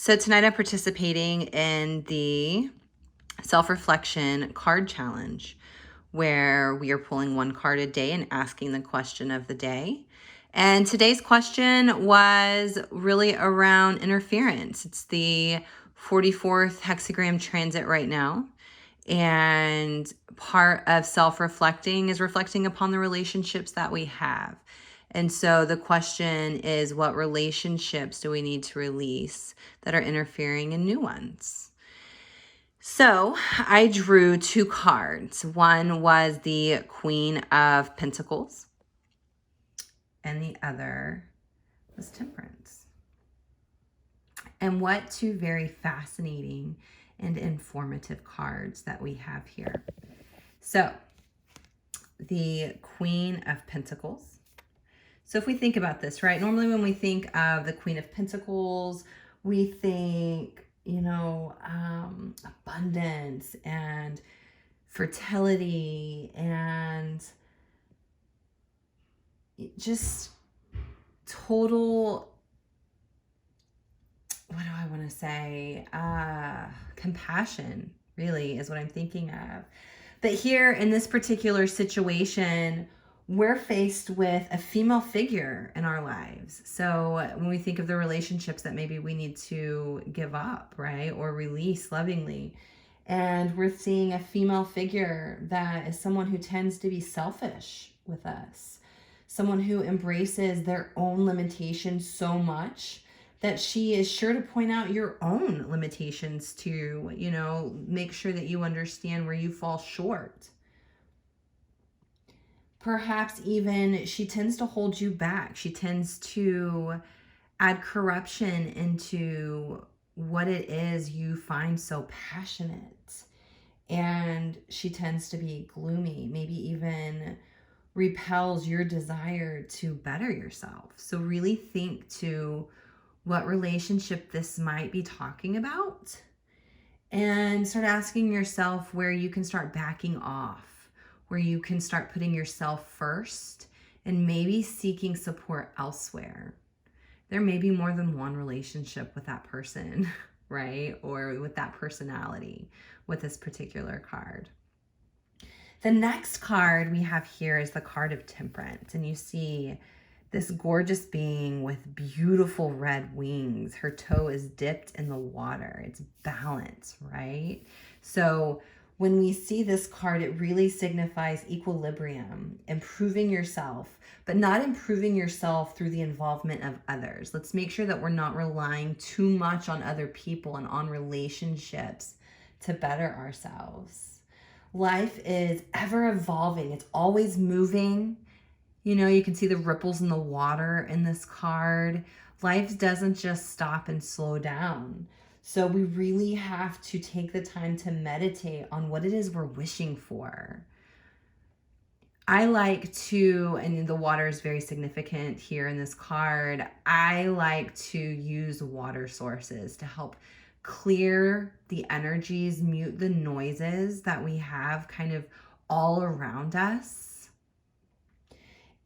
So tonight I'm participating in the self-reflection card challenge where we are pulling one card a day and asking the question of the day. And today's question was really around interference. It's the 44th hexagram transit right now. And part of self-reflecting is reflecting upon the relationships that we have. And so the question is, what relationships do we need to release that are interfering in new ones? So I drew two cards. One was the Queen of Pentacles, and the other was Temperance. And what two very fascinating and informative cards that we have here. So the Queen of Pentacles. So if we think about this, right? Normally when we think of the Queen of Pentacles, we think, abundance and fertility and just total, what do I want to say? Compassion, really, is what I'm thinking of. But here in this particular situation, we're faced with a female figure in our lives. So when we think of the relationships that maybe we need to give up, right, or release lovingly, and we're seeing a female figure that is someone who tends to be selfish with us, someone who embraces their own limitations so much that she is sure to point out your own limitations to, make sure that you understand where you fall short. Perhaps even she tends to hold you back. She tends to add corruption into what it is you find so passionate. And she tends to be gloomy, maybe even repels your desire to better yourself. So really think to what relationship this might be talking about and start asking yourself where you can start backing off, where you can start putting yourself first and maybe seeking support elsewhere. There may be more than one relationship with that person, right? Or with that personality with this particular card. The next card we have here is the card of Temperance. And you see this gorgeous being with beautiful red wings. Her toe is dipped in the water. It's balance, right? So when we see this card, it really signifies equilibrium, improving yourself, but not improving yourself through the involvement of others. Let's make sure that we're not relying too much on other people and on relationships to better ourselves. Life is ever evolving. It's always moving. You can see the ripples in the water in this card. Life doesn't just stop and slow down. So we really have to take the time to meditate on what it is we're wishing for. I like to, and the water is very significant here in this card, I like to use water sources to help clear the energies, mute the noises that we have kind of all around us,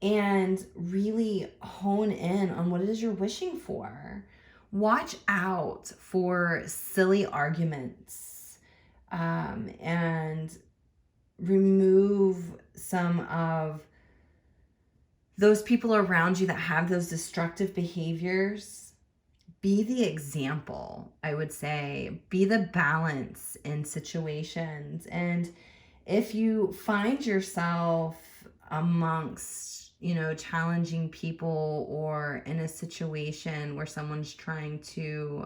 and really hone in on what it is you're wishing for. Watch out for silly arguments and remove some of those people around you that have those destructive behaviors. Be the example, I would say. Be the balance in situations. And if you find yourself amongst challenging people or in a situation where someone's trying to,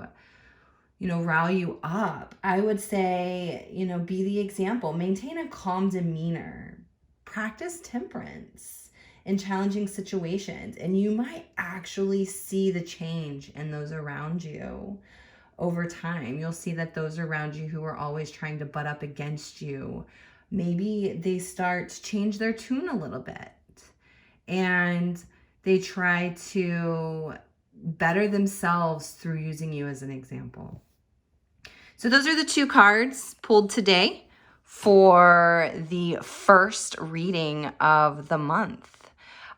rile you up, I would say, be the example. Maintain a calm demeanor. Practice temperance in challenging situations, and you might actually see the change in those around you over time. You'll see that those around you who are always trying to butt up against you, maybe they start to change their tune a little bit. And they try to better themselves through using you as an example. So those are the two cards pulled today for the first reading of the month.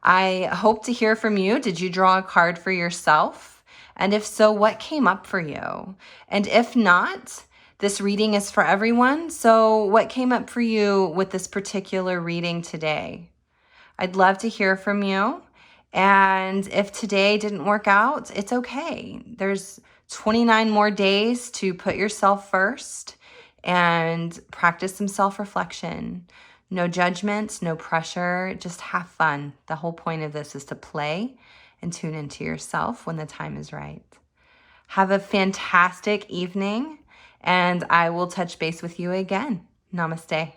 I hope to hear from you. Did you draw a card for yourself? And if so, what came up for you? And if not, this reading is for everyone. So what came up for you with this particular reading today? I'd love to hear from you. And if today didn't work out, it's okay. There's 29 more days to put yourself first and practice some self-reflection. No judgment, no pressure, just have fun. The whole point of this is to play and tune into yourself when the time is right. Have a fantastic evening, and I will touch base with you again. Namaste.